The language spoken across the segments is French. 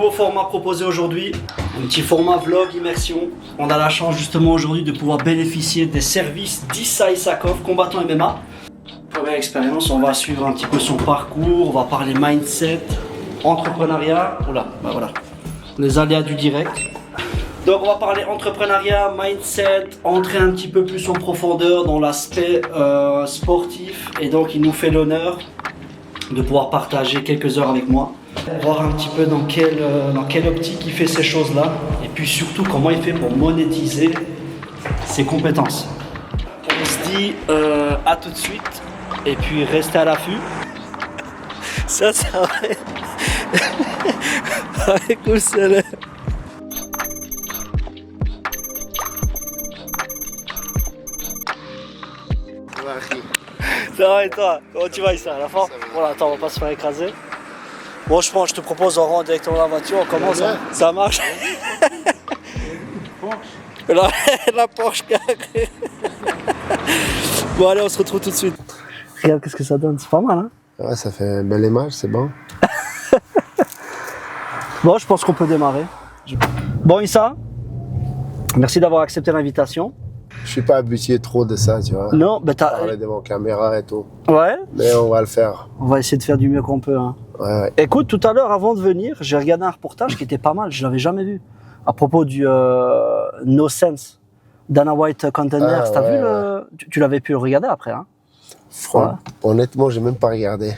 Nouveau format proposé aujourd'hui, un petit format vlog immersion. On a la chance justement aujourd'hui de pouvoir bénéficier des services d'Issa Issakov, combattant MMA. Première expérience, on va suivre un petit peu son parcours, on va parler mindset, entrepreneuriat, voilà, les aléas du direct. Donc on va parler entrepreneuriat, mindset, entrer un petit peu plus en profondeur dans l'aspect sportif. Et donc il nous fait l'honneur de pouvoir partager quelques heures avec moi. Voir un petit peu dans quelle optique il fait ces choses-là. Et puis surtout comment il fait pour monétiser ses compétences. On se dit à tout de suite. Et puis restez à l'affût. Ça va. Écoute, c'est là. Ça va et toi? Comment tu vas, Issa, à la fin? Voilà, attends, on va pas se faire écraser. Bon, je pense, je te propose, on rentre directement dans la voiture, on commence, ça marche. La Porsche. Bon, allez, on se retrouve tout de suite. Regarde, qu'est-ce que ça donne, c'est pas mal, hein? Ouais, ça fait une belle image, c'est bon. Bon, je pense qu'on peut démarrer. Bon, Issa, merci d'avoir accepté l'invitation. Je suis pas habitué trop de ça, tu vois. Non, mais t'as... Parler devant caméra et tout. Ouais. Mais on va le faire. On va essayer de faire du mieux qu'on peut, hein. Ouais. Écoute, tout à l'heure, avant de venir, j'ai regardé un reportage qui était pas mal, je l'avais jamais vu. À propos du No Sense, Dana White Contenders. T'as vu le... Tu l'avais pu le regarder après, hein? Honnêtement, j'ai même pas regardé.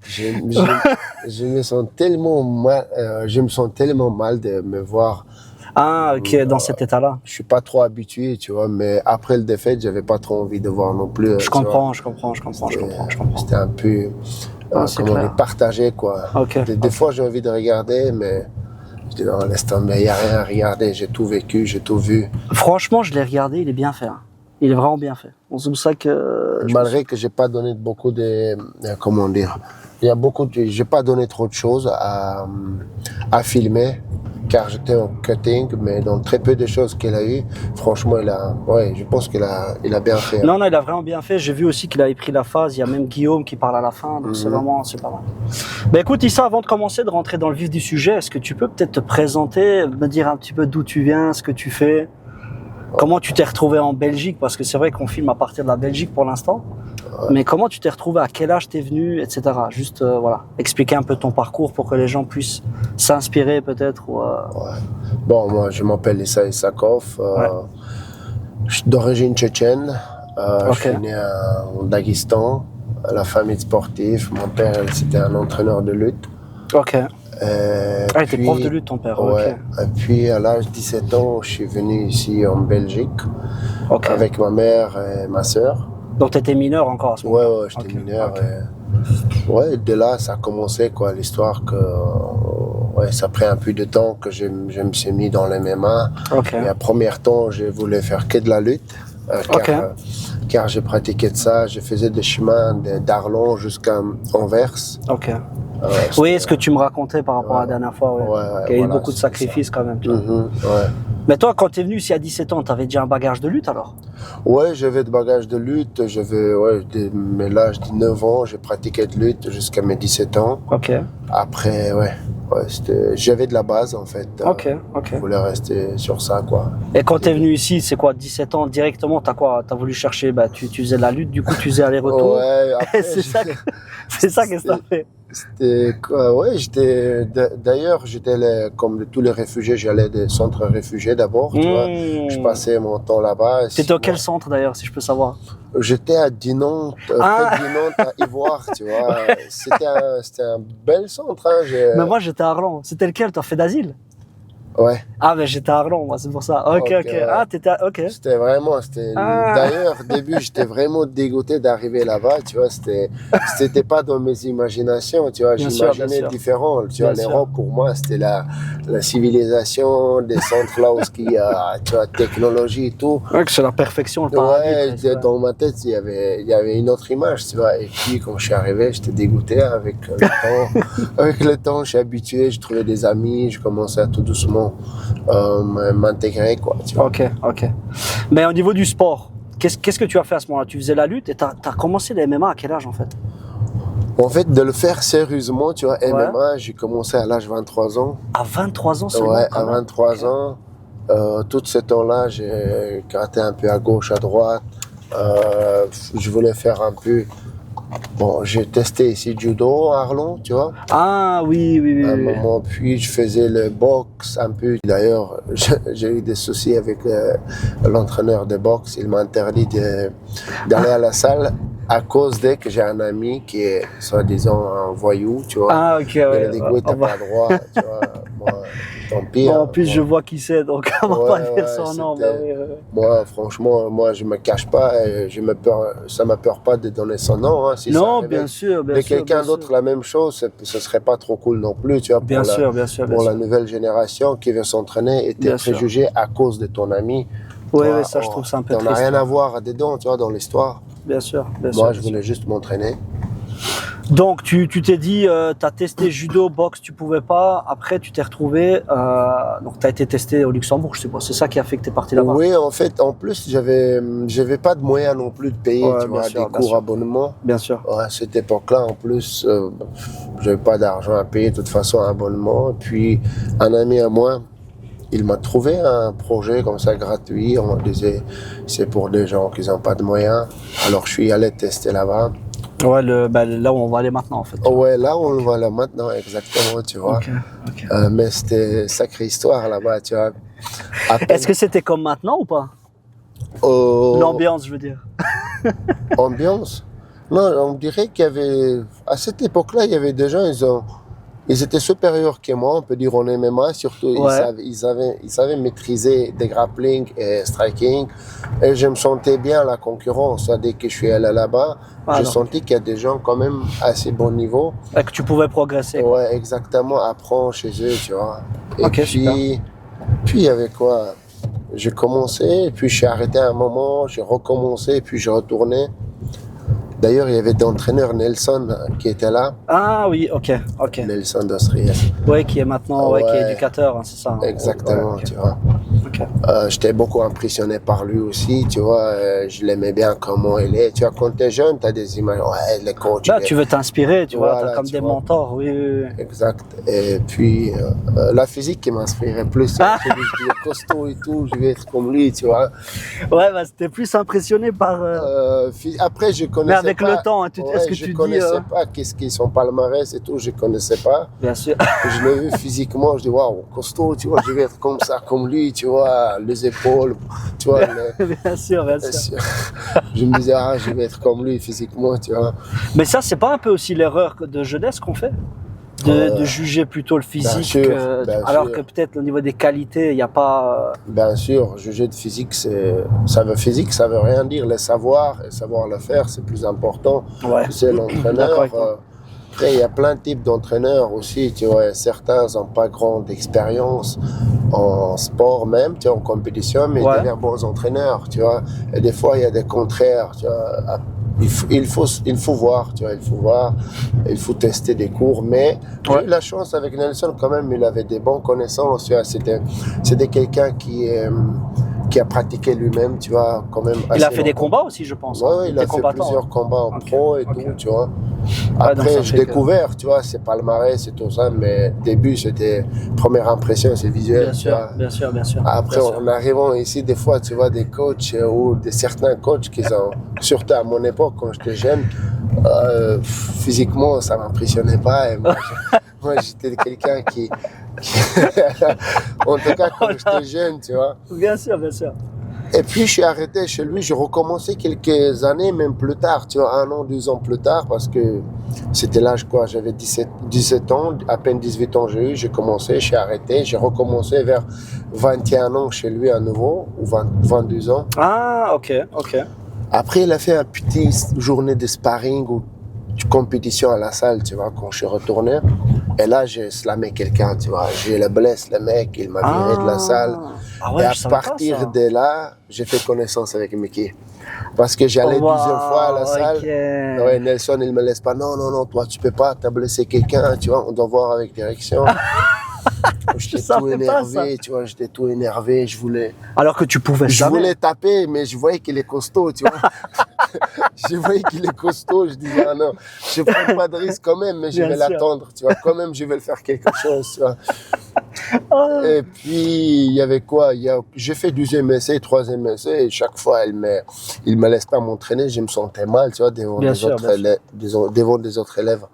je me sens tellement mal de me voir. Ah, ok, dans cet état-là. Je suis pas trop habitué, tu vois, mais après le défaite, j'avais pas trop envie de voir non plus. Je comprends. C'était un peu, comment dire, partagé, quoi. Okay. Des fois, j'ai envie de regarder, mais je dis non, laisse tomber, il y a rien à regarder, j'ai tout vécu, j'ai tout vu. Franchement, je l'ai regardé, il est bien fait, hein. Il est vraiment bien fait. C'est pour ça que... Malgré que j'ai pas donné beaucoup de... Comment dire? J'ai pas donné trop de choses à filmer, car j'étais en cutting, mais dans très peu de choses qu'il a eu, franchement, je pense qu'il a bien fait. Non, il a vraiment bien fait. J'ai vu aussi qu'il avait pris la phase. Il y a même Guillaume qui parle à la fin, donc c'est pas mal. Ben écoute, Issa, avant de commencer, de rentrer dans le vif du sujet, est-ce que tu peux peut-être te présenter, me dire un petit peu d'où tu viens, ce que tu fais? Comment tu t'es retrouvé en Belgique? Parce que c'est vrai qu'on filme à partir de la Belgique pour l'instant. Ouais. Mais comment tu t'es retrouvé? À quel âge t'es venu? Etc. Juste, voilà. Expliquer un peu ton parcours pour que les gens puissent s'inspirer peut-être. Ouais. Bon, moi, je m'appelle Issa Issakov. Je suis d'origine tchétchène. Je suis né en Daghestan. La famille sportive. Mon père, c'était un entraîneur de lutte. Ok. Il était prof de lutte, ton père. Ouais. Okay. Et puis, à l'âge de 17 ans, je suis venu ici en Belgique avec ma mère et ma sœur. Donc, tu étais mineur encore à ce moment-là? Ouais, j'étais mineur. Et de là, ça a commencé, quoi, l'histoire que ça a pris un peu de temps que je me suis mis dans le MMA. Et à premier temps, j'ai voulu faire que de la lutte. Car j'ai pratiqué de ça. Je faisais des chemins d'Arlon jusqu'à Anvers. Oui, ce que tu me racontais par rapport à la dernière fois, il y a eu beaucoup de sacrifices quand même. Mais toi, quand tu es venu ici à 17 ans, tu avais déjà un bagage de lutte alors? Ouais, j'avais de bagage de lutte. Mais là, j'ai 9 ans, j'ai pratiqué de lutte jusqu'à mes 17 ans. Après, j'avais de la base en fait. Je voulais rester sur ça, quoi. Et quand tu es venu ici, c'est quoi, 17 ans directement, t'as voulu chercher, tu faisais de la lutte, du coup tu faisais aller-retour. Ouais, après, c'est ça qu'est-ce que t'as fait? C'était quoi? D'ailleurs, comme tous les réfugiés, j'allais des centres réfugiés d'abord, tu vois. Je passais mon temps là-bas. T'étais dans quel centre d'ailleurs, si je peux savoir? J'étais à Dinan, près de Dinan, à Ivoire, tu vois. C'était un bel centre, hein. Mais moi, j'étais à Arlon. C'était lequel? T'as fait d'asile? Ouais. Ah, mais j'étais à Arlon, moi, c'est pour ça. Ok. Ah, D'ailleurs, au début, j'étais vraiment dégoûté d'arriver là-bas, tu vois. C'était pas dans mes imaginations, tu vois. J'imaginais différent. Tu vois, l'Europe, pour moi, c'était la civilisation, des centres là où il y a, tu vois, technologie et tout. Ouais, que c'est la perfection, le paradis. Dans ma tête, il y avait une autre image, tu vois. Et puis, quand je suis arrivé, j'étais dégoûté avec le temps. Avec le temps, je suis habitué, j'ai trouvé des amis, je commençais à tout doucement m'intégrer, quoi, tu vois. Ok. Mais au niveau du sport, qu'est-ce que tu as fait à ce moment-là? Tu faisais la lutte et t'as commencé les MMA à quel âge en fait? En fait, de le faire sérieusement, tu vois, MMA, j'ai commencé à l'âge de 23 ans. À 23 ans seulement? Ouais, à 23 ans. Tout ce temps-là, j'ai gratté un peu à gauche, à droite. Je voulais faire un peu... Bon, j'ai testé ici judo à Arlon, tu vois. Ah oui. À un moment, puis je faisais le boxe un peu. D'ailleurs, j'ai eu des soucis avec l'entraîneur de boxe. Il m'a interdit d'aller à la salle à cause que j'ai un ami qui est, soi-disant, un voyou, tu vois. Ah, ok, ouais. Il a dit, oui, t'as pas le droit, tu vois. Moi, tant pis. Bon, en plus, je vois qui c'est, donc on va pas dire son nom. Moi, franchement, je me cache pas. Ça m'a peur pas de donner son nom. Hein, si non, bien sûr. De quelqu'un d'autre, la même chose, ce serait pas trop cool non plus, tu vois. Bien sûr. Pour la nouvelle génération qui veut s'entraîner et t'es préjugé à cause de ton ami. Oui, ça, je trouve ça un peu triste. On n'a rien à voir dedans, tu vois, dans l'histoire. Bien sûr. Moi, je voulais juste m'entraîner. Donc, tu t'es dit, tu as testé judo, boxe, tu pouvais pas. Après, tu t'es retrouvé. Donc, tu as été testé au Luxembourg, je sais pas. C'est ça qui a fait que tu es parti là-bas? Oui, en fait, en plus, j'avais pas de moyens non plus de payer tu vois, des cours abonnement. Bien sûr. Ouais, à cette époque-là, en plus, j'avais pas d'argent à payer, de toute façon, un abonnement. Et puis, un ami à moi, il m'a trouvé un projet comme ça gratuit. On me disait, c'est pour des gens qui n'ont pas de moyens. Alors, je suis allé tester là-bas. Ouais, là où on va aller maintenant, en fait. Ouais, là où on va aller maintenant, exactement, tu vois. Okay. Mais c'était une sacrée histoire là-bas, tu vois. Est-ce que c'était comme maintenant ou pas? L'ambiance, je veux dire. Ambiance? Non, on dirait qu'il y avait... À cette époque-là, il y avait des gens, ils étaient supérieurs que moi, on peut dire en MMA, surtout ils savaient maîtriser des grappling et striking. Et je me sentais bien à la concurrence. Dès que je suis allé là-bas, je sentais qu'il y a des gens quand même à assez bon niveau. Et que tu pouvais progresser. Ouais, exactement, apprendre chez eux, tu vois. Et puis il y avait quoi? J'ai commencé, et puis je suis arrêté à un moment, j'ai recommencé, et puis j'ai retourné. D'ailleurs, il y avait d'entraîneur Nelson qui était là. Ah oui, ok. Nelson d'Australie. Oui, qui est maintenant qui est éducateur, hein, c'est ça. Exactement, tu vois. J'étais beaucoup impressionné par lui aussi, tu vois. Je l'aimais bien comment il est. Tu vois, quand t'es jeune, t'as des images. Ouais, les coachs. Là, tu veux t'inspirer, tu vois. T'as comme des mentors, oui. Exact. Et puis, la physique qui m'inspirait plus. Je dis costaud et tout, je vais être comme lui, tu vois. Ouais, c'était plus impressionné par. Après, je connaissais. Mais avec le temps, est-ce que tu dis. Je connaissais pas qu'est-ce qu'ils sont palmarès et tout, je connaissais pas. Bien sûr. Je l'ai vu physiquement, je dis waouh, costaud, tu vois, je vais être comme ça, comme lui, tu vois, les épaules, tu vois. Bien sûr. Je me disais, je vais être comme lui physiquement, tu vois. Mais ça, c'est pas un peu aussi l'erreur de jeunesse qu'on fait? De juger plutôt le physique, alors que peut-être au niveau des qualités, il n'y a pas... Bien sûr, juger de physique, ça veut rien dire. Le savoir et savoir le faire, c'est plus important. Ouais. C'est l'entraîneur. Après, il y a plein de types d'entraîneurs aussi, tu vois. Certains n'ont pas grande expérience en sport même, tu vois, en compétition, mais ils deviennent bons entraîneurs, tu vois. Et des fois, il y a des contraires, tu vois. Il faut voir, tu vois, il faut tester des cours, mais j'ai eu la chance avec Nelson quand même, il avait des bonnes connaissances, tu vois, c'était quelqu'un qui a pratiqué lui-même, tu vois, quand même. Il a fait des combats aussi, je pense. Ouais, il a fait plusieurs combats en pro et tout, tu vois. Après, j'ai découvert, tu vois, c'est palmarès, c'est tout ça, mais au début, c'était première impression, c'est visuel. Bien sûr. Après, en arrivant ici, des fois, tu vois des coachs ou certains coachs qui ont, surtout à mon époque, quand j'étais jeune, physiquement, ça m'impressionnait pas. Et moi, j'étais quelqu'un qui... en tout cas, quand j'étais jeune, tu vois. Bien sûr. Et puis, je suis arrêté chez lui. J'ai recommencé quelques années, même plus tard, tu vois, 1 an, 2 ans plus tard, parce que c'était l'âge, quoi. J'avais 17 ans, à peine 18 ans j'ai commencé, je suis arrêté. J'ai recommencé vers 21 ans chez lui à nouveau, ou 22 ans. Ah, ok. Après, il a fait une petite journée de sparring ou de compétition à la salle, tu vois, quand je suis retourné. Et là, j'ai slamé quelqu'un, tu vois. J'ai le blesse, le mec, il m'a viré de la salle. Et à partir de là, j'ai fait connaissance avec Mickey. Parce que j'allais 12e fois à la salle. Ouais, Nelson, il me laisse pas. Non, toi, tu peux pas, t'as blessé quelqu'un, tu vois, on doit voir avec direction. J'étais tout énervé, tu vois, je voulais... Alors que tu pouvais jamais. Je voulais taper, mais je voyais qu'il est costaud, tu vois. je voyais qu'il est costaud, je disais, ah non, je prends pas de risque quand même, mais je vais l'attendre, tu vois, quand même, je vais le faire quelque chose, tu vois. Et puis, il y avait quoi? J'ai fait 12e essai, 3e essai, et chaque fois, il me laisse pas m'entraîner, je me sentais mal, tu vois, devant des autres élèves.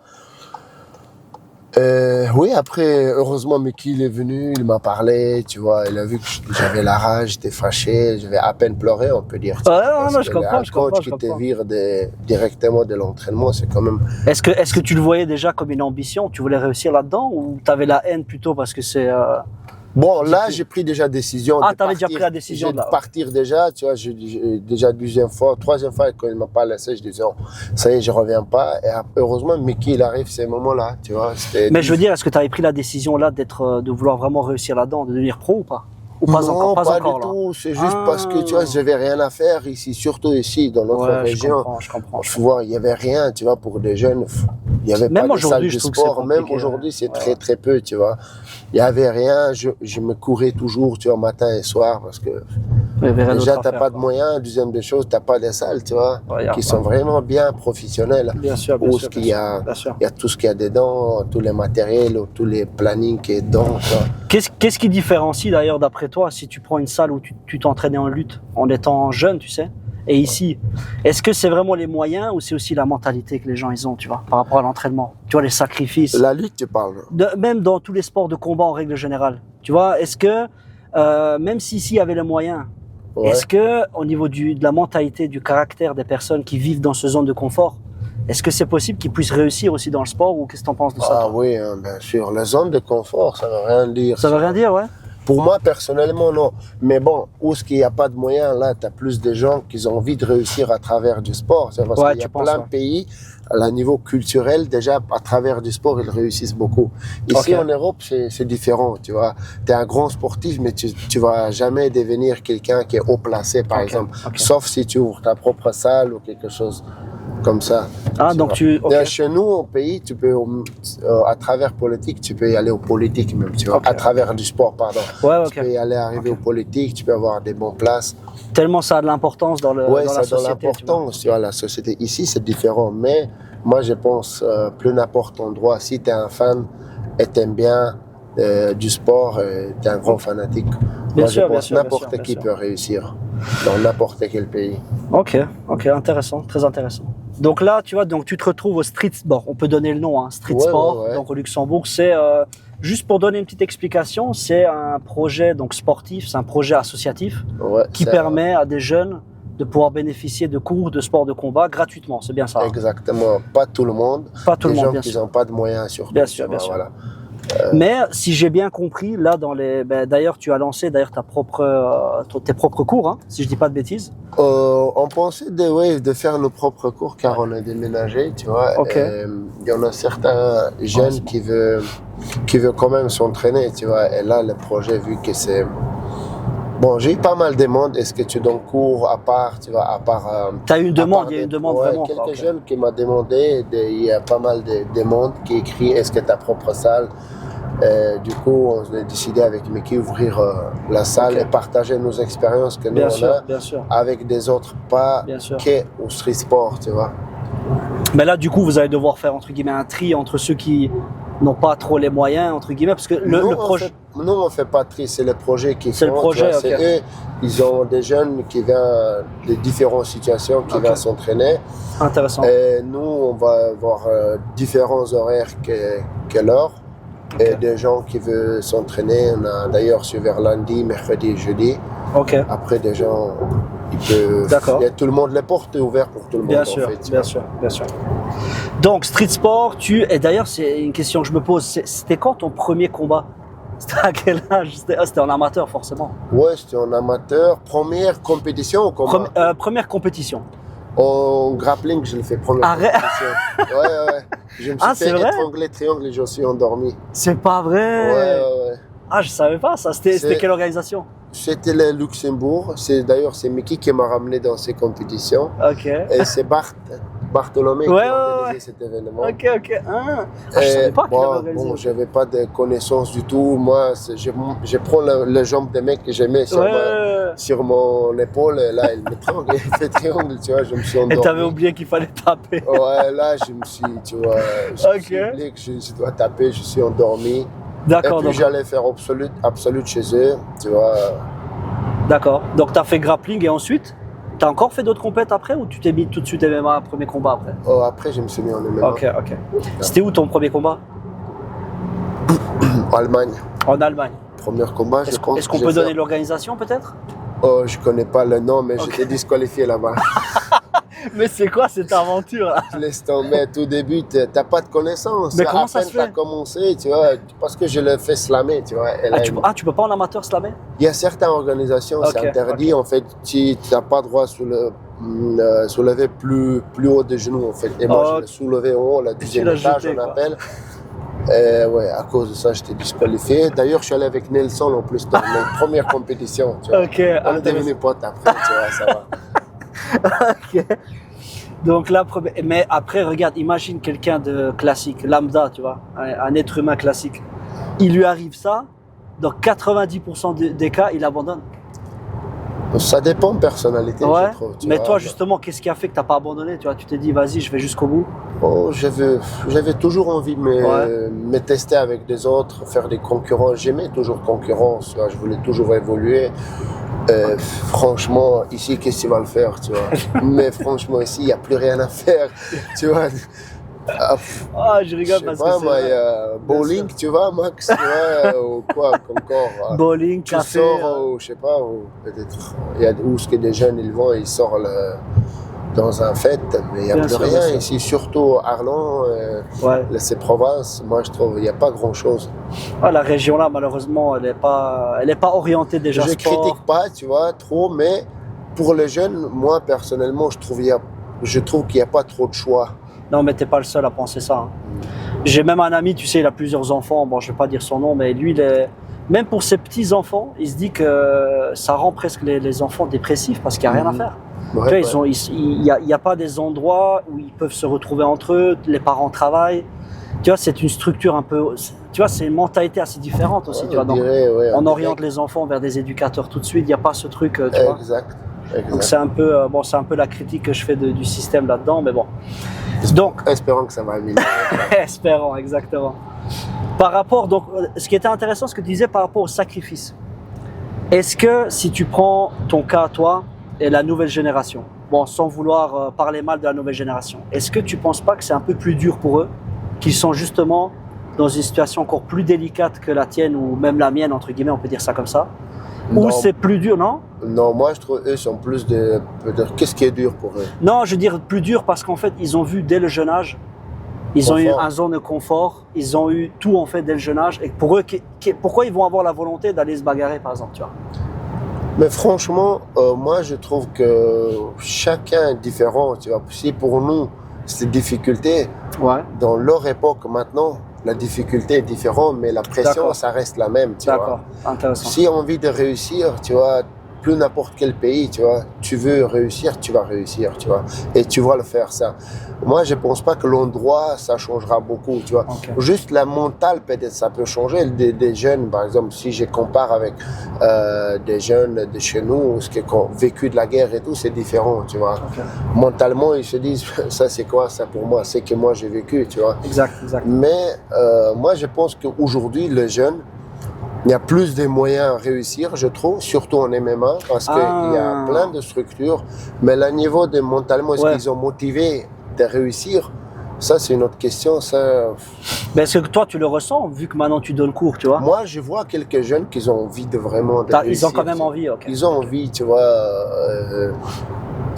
Oui, après, heureusement, Mickey, il est venu, il m'a parlé, tu vois, il a vu que j'avais la rage, j'étais fâché, j'avais à peine pleuré, on peut dire. Je comprends. Un coach qui te vire directement de l'entraînement, c'est quand même... Est-ce que tu le voyais déjà comme une ambition? Tu voulais réussir là-dedans ou tu avais la haine plutôt parce que c'est... Bon, là, j'ai pris déjà décision de t'avais déjà pris la décision de partir déjà, tu vois, déjà 3e fois, quand il m'a pas laissé, je disais, oh, ça y est, je reviens pas. Et heureusement, Mickey, il arrive ces moments-là, tu vois. Mais je veux dire, est-ce que tu avais pris la décision là de vouloir vraiment réussiir là-dedans, de devenir pro ou pas? Ou pas non, pas encore du tout. C'est juste parce que, tu vois, j'avais rien à faire ici, surtout ici, dans notre région. Je comprends. Tu vois, il y avait rien, tu vois, pour des jeunes. Il y avait pas de salle de sport. Même aujourd'hui, c'est très, très peu, tu vois. Il y avait rien. Je me courais toujours, tu vois, matin et soir, parce que déjà, t'as pas de moyens. Deuxième des choses, t'as pas des salles, tu vois, qui sont vraiment bien professionnelles. Bien sûr. Il y a tout ce qu'il y a dedans, tous les matériels, tous les plannings qui est dedans, tu vois. Qu'est-ce qui différencie d'ailleurs, d'après toi, si tu prends une salle où tu t'entraînais en lutte, en étant jeune, tu sais, et ici, est-ce que c'est vraiment les moyens ou c'est aussi la mentalité que les gens ils ont, tu vois, par rapport à l'entraînement, tu vois, les sacrifices. La lutte, tu parles. Même dans tous les sports de combat en règle générale, tu vois, est-ce que même si ici il y avait les moyens, est-ce que au niveau de la mentalité, du caractère des personnes qui vivent dans ce zone de confort, est-ce que c'est possible qu'ils puissent réussir aussi dans le sport ou qu'est-ce que tu en penses de ça? Ah oui, hein, bien sûr. La zone de confort, ça ne veut rien dire. Ça veut rien dire, ouais. Pour moi, personnellement, non. Mais bon, où est-ce qu'il n'y a pas de moyens, là, tu as plus de gens qui ont envie de réussir à travers du sport. C'est parce qu'il y a plein de pays, à niveau culturel, déjà, à travers du sport, ils réussissent beaucoup. Ici, en Europe, c'est différent, tu vois. Tu es un grand sportif, mais tu vas jamais devenir quelqu'un qui est haut placé, par exemple. Sauf si tu ouvres ta propre salle ou quelque chose comme ça. Ah, donc Chez nous, au pays, tu peux, à travers politique, tu peux y aller aux politiques même, tu vois. À travers du sport, pardon. Tu peux y aller arriver aux politiques, tu peux avoir des bonnes places. Tellement ça a de l'importance dans la société. Ça a de l'importance, tu vois, la société. Ici, c'est différent, mais moi, je pense, plus n'importe endroit, si tu es un fan et tu aimes bien du sport, tu es un grand fanatique. Moi, je pense n'importe qui peut réussir dans n'importe quel pays. Ok, intéressant, très intéressant. Donc là, tu vois, donc tu te retrouves au street sport. On peut donner le nom, hein, street sport. Donc au Luxembourg, c'est juste pour donner une petite explication, c'est un projet donc sportif, c'est un projet associatif qui permet à des jeunes de pouvoir bénéficier de cours de sport de combat gratuitement. C'est bien ça. Exactement. Pas tout le monde. Pas tout le monde, bien sûr. Des gens qui n'ont pas de moyens surtout. Bien sûr. Voilà. Mais si j'ai bien compris, là, d'ailleurs, tu as lancé tes propres cours, hein, si je dis pas de bêtises. On pensait de faire nos propres cours car on a déménagé, tu vois. Il y en a certains jeunes qui veulent quand même s'entraîner, tu vois. Et là, le projet, vu que c'est... Bon, j'ai eu pas mal de demandes. Est-ce que tu donnes cours à part, tu vois, à part... Tu as eu une demande, il y a une demande vraiment. Quelques jeunes qui m'ont demandé, il y a pas mal de demandes qui écrit est-ce que ta propre salle. Du coup, on a décidé avec Mickey d'ouvrir la salle et partager nos expériences que nous on a avec des autres, pas qu'au street sport, tu vois. Mais là, du coup, vous allez devoir faire entre guillemets un tri entre ceux qui n'ont pas trop les moyens, entre guillemets, parce que le projet... Nous, on ne fait pas de tri, c'est le projet qui fait. C'est le projet, c'est eux, ils ont des jeunes qui viennent de différentes situations, qui viennent s'entraîner. Intéressant. Et nous, on va avoir différents horaires que leur. Et des gens qui veulent s'entraîner, on a d'ailleurs sur vers lundi, mercredi et jeudi. Après, des gens, ils peuvent... D'accord. Tout le monde, les portes sont ouvertes pour tout le monde. Bien sûr. Donc, street sport, et d'ailleurs, c'est une question que je me pose, c'était quand ton premier combat? C'était à quel âge? C'était en amateur, forcément. Ouais, c'était en amateur. Première compétition ou combat? Première compétition. En grappling, je l'ai fait première compétition. Ouais. Je me suis fait étrangler triangle et je suis endormi. C'est pas vrai? Ouais. Ah, je savais pas ça. C'était quelle organisation? C'était le Luxembourg. D'ailleurs, c'est Mickey qui m'a ramené dans ces compétitions. Et c'est Bart Bartholomé qui a organisé cet événement. Ok. Je savais pas qu'il avait organisé. Bon, j'avais pas de connaissances du tout. Moi, je prends les jambes des mecs que j'aimais sur mon épaule, et là, il me triangle, il fait triangle, tu vois, je me suis endormi. Et t'avais oublié qu'il fallait taper. Ouais, là, je me suis, tu vois, je suis oublié que je dois taper, je suis endormi. D'accord. Et puis j'allais faire absolute chez eux, tu vois. D'accord. Donc t'as fait grappling et ensuite, t'as encore fait d'autres compètes après ou tu t'es mis tout de suite MMA, premier combat après? Oh, après, je me suis mis en MMA. Ok. C'était où ton premier combat? En Allemagne. En Allemagne. Premier combat, je pense. Est-ce qu'on peut donner l'organisation peut-être? Oh, je connais pas le nom, mais j'étais disqualifié là-bas. Mais c'est quoi cette aventure là? Laisse tomber, tout début, t'as pas de connaissances. Mais comment ça se fait? À peine t'as commencé, tu vois, parce que je l'ai fait slammer, tu vois. Tu peux pas en amateur slammer? Il y a certaines organisations, c'est interdit, en fait, tu n'as pas le droit de soulever plus haut des genoux, en fait. Et moi, je l'ai soulevé en haut, la deuxième étage, on appelle. Et ouais, à cause de ça, j'étais disqualifié. D'ailleurs, je suis allé avec Nelson en plus dans mes premières compétitions, tu vois. On est devenus potes après, tu vois, ça va. Ok. Donc là, mais après, regarde, imagine quelqu'un de classique, lambda, tu vois, un être humain classique. Il lui arrive ça, dans 90% des cas, il abandonne. Ça dépend de personnalité, je trouve. Mais toi, justement, qu'est-ce qui a fait que tu n'as pas abandonné? Tu vois, tu t'es dit, vas-y, je vais jusqu'au bout. Oh, j'avais toujours envie de me tester avec des autres, faire des concurrents. J'aimais toujours concurrence, tu vois, je voulais toujours évoluer. Franchement, ici, qu'est-ce que tu vas le faire, tu vois? Mais franchement, ici, il n'y a plus rien à faire, tu vois. Je rigole parce que c'est moi, il y a bowling, tu vois, Max, tu vois, ou quoi encore. Bowling, tu café. Sors, je sais pas, ou peut-être, il y a où ce que des jeunes, ils vont, ils sortent dans un fête, mais il n'y a plus rien ici, surtout Arlon, ces provinces, moi je trouve, il n'y a pas grand-chose. La région là, malheureusement, elle n'est pas orientée déjà sport. Je critique pas, tu vois, trop, mais pour les jeunes, moi personnellement, je trouve qu'il n'y a pas trop de choix. Non, mais t'es pas le seul à penser ça. J'ai même un ami, tu sais, il a plusieurs enfants, bon, je vais pas dire son nom, mais lui, même pour ses petits-enfants, il se dit que ça rend presque les enfants dépressifs parce qu'il n'y a rien à faire. Ouais, tu vois, il n'y a pas des endroits où ils peuvent se retrouver entre eux, les parents travaillent. Tu vois, c'est une structure un peu... Tu vois, c'est une mentalité assez différente aussi. Tu vois, donc, on oriente les enfants vers des éducateurs tout de suite, il n'y a pas ce truc, tu vois. Exact. Donc c'est un peu la critique que je fais du système là-dedans, mais bon. Donc, espérons que ça va améliorer. Espérons, exactement. Par rapport, donc, ce qui était intéressant, ce que tu disais par rapport au sacrifice. Est-ce que si tu prends ton cas, toi, et la nouvelle génération, bon, sans vouloir parler mal de la nouvelle génération, est-ce que tu ne penses pas que c'est un peu plus dur pour eux, qu'ils sont justement dans une situation encore plus délicate que la tienne ou même la mienne, entre guillemets, on peut dire ça comme ça? Non. Ou c'est plus dur, non? Non, moi je trouve eux sont plus de... Qu'est-ce qui est dur pour eux? Non, je veux dire plus dur parce qu'en fait, ils ont vu dès le jeune âge, ils ont eu un zone de confort, ils ont eu tout en fait dès le jeune âge. Et pour eux, pourquoi ils vont avoir la volonté d'aller se bagarrer, par exemple, tu vois? Mais franchement, moi je trouve que chacun est différent, tu vois. Si pour nous, c'est des difficultés, dans leur époque maintenant, la difficulté est différente, mais la pression, ça reste la même, tu vois. D'accord, intéressant. Si on a envie de réussir, tu vois, plus n'importe quel pays, tu vois, tu veux réussir, tu vas réussir, tu vois, et tu vas le faire, ça. Moi, je pense pas que l'endroit, ça changera beaucoup, tu vois. Juste la mentale, peut-être, ça peut changer. Des jeunes, par exemple, si je compare avec des jeunes de chez nous, qui ont vécu de la guerre et tout, c'est différent, tu vois. Mentalement, ils se disent, ça c'est quoi, ça pour moi, c'est que moi j'ai vécu, tu vois. Exact. Mais moi, je pense qu'aujourd'hui, les jeunes, il y a plus de moyens à réussir, je trouve, surtout en MMA, parce qu'il y a plein de structures. Mais le niveau de mentalement, est-ce qu'ils ont motivé de réussir? Ça, c'est une autre question. Mais est-ce que toi, tu le ressens, vu que maintenant tu donnes cours, tu vois? Moi, je vois quelques jeunes qui ont envie de vraiment réussir. Ils ont quand même envie, ok. Ils ont envie, tu vois,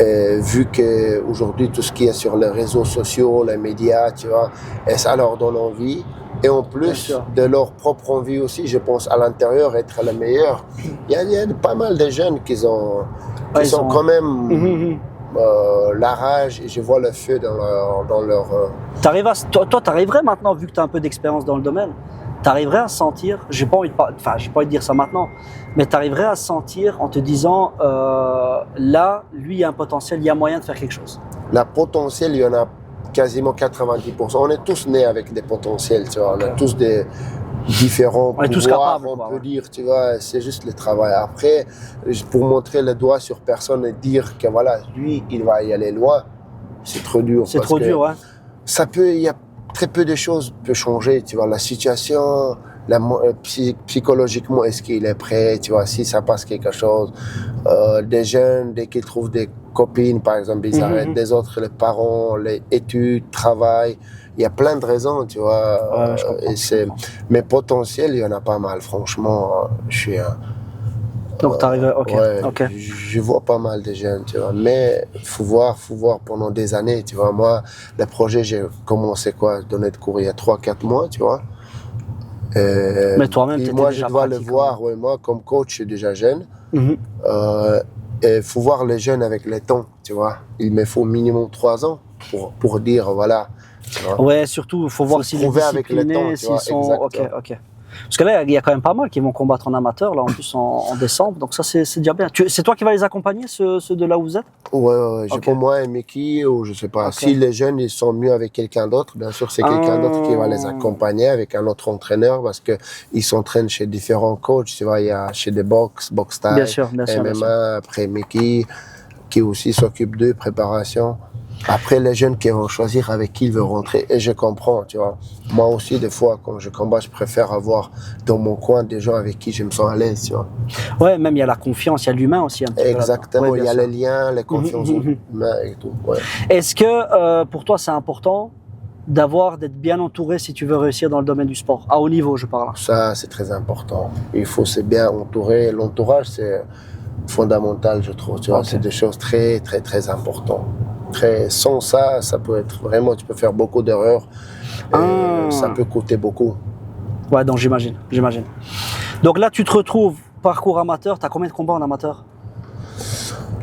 vu qu'aujourd'hui, tout ce qui est sur les réseaux sociaux, les médias, tu vois, et ça leur donne envie. Et en plus de leur propre envie aussi, je pense, à l'intérieur, être le meilleur. Il y a pas mal de jeunes qui sont quand même la rage, et je vois le feu dans leur... Toi, t'arriverais maintenant, vu que tu as un peu d'expérience dans le domaine, t'arriverais à sentir, j'ai pas envie de dire ça maintenant, mais t'arriverais à sentir en te disant, là, lui, il y a un potentiel, il y a moyen de faire quelque chose. La potentiel, il y en a quasiment 90%. On est tous nés avec des potentiels, tu vois. On a tous des différents pouvoirs, tous capables, on peut dire, tu vois. C'est juste le travail. Après, pour montrer le doigt sur personne et dire que voilà, lui, il va y aller loin, c'est trop dur. C'est trop dur, ouais. Il y a très peu de choses qui peuvent changer, tu vois. La situation, psychologiquement, est-ce qu'il est prêt, tu vois, si ça passe quelque chose. Des jeunes, dès qu'ils trouvent des copines, par exemple, ils arrêtent. Des autres, les parents, les études, travail. Il y a plein de raisons, tu vois. Mais potentiel, il y en a pas mal. Franchement, je suis donc, t'arrives, ok. Je vois pas mal de jeunes, tu vois. Mais faut voir pendant des années, tu vois. Moi, le projet, j'ai commencé donner de cours il y a 3-4 mois, tu vois. Mais toi-même, tu étais moi, déjà je dois le voir. Ouais, moi, comme coach, je suis déjà jeune. Et il faut voir les jeunes avec le temps, tu vois. Il me faut minimum 3 ans pour dire, voilà. Ouais, surtout, il faut voir s'ils sont disciplinés, s'ils sont... Ok. Parce que là, il y a quand même pas mal qui vont combattre en amateur, là, en plus en décembre. Donc ça, c'est déjà bien. C'est toi qui vas les accompagner, ceux de là où vous êtes? Ouais. J'ai pour moi un Mickey, ou je sais pas. Si les jeunes, ils sont mieux avec quelqu'un d'autre, bien sûr, c'est quelqu'un d'autre qui va les accompagner avec un autre entraîneur, parce que ils s'entraînent chez différents coachs, tu vois. Il y a chez des box style, bien sûr, MMA, après Mickey, qui aussi s'occupe d'eux, préparation. Après, les jeunes qui vont choisir avec qui ils veulent rentrer, et je comprends, tu vois. Moi aussi, des fois, quand je combats, je préfère avoir dans mon coin des gens avec qui je me sens à l'aise, tu vois. Ouais, même il y a la confiance, il y a l'humain aussi un petit peu. Exactement, il y a les liens, les confiances humaines et tout. Ouais. Est-ce que pour toi, c'est important d'être bien entouré si tu veux réussir dans le domaine du sport, à haut niveau, je parle? Ça, c'est très important. Il faut se bien entourer. L'entourage, c'est fondamental, je trouve. Tu vois, c'est des choses très, très, très importantes. Sans ça, ça peut être vraiment, tu peux faire beaucoup d'erreurs. Ça peut coûter beaucoup. Ouais, donc j'imagine. Donc là, tu te retrouves parcours amateur. Tu as combien de combats en amateur?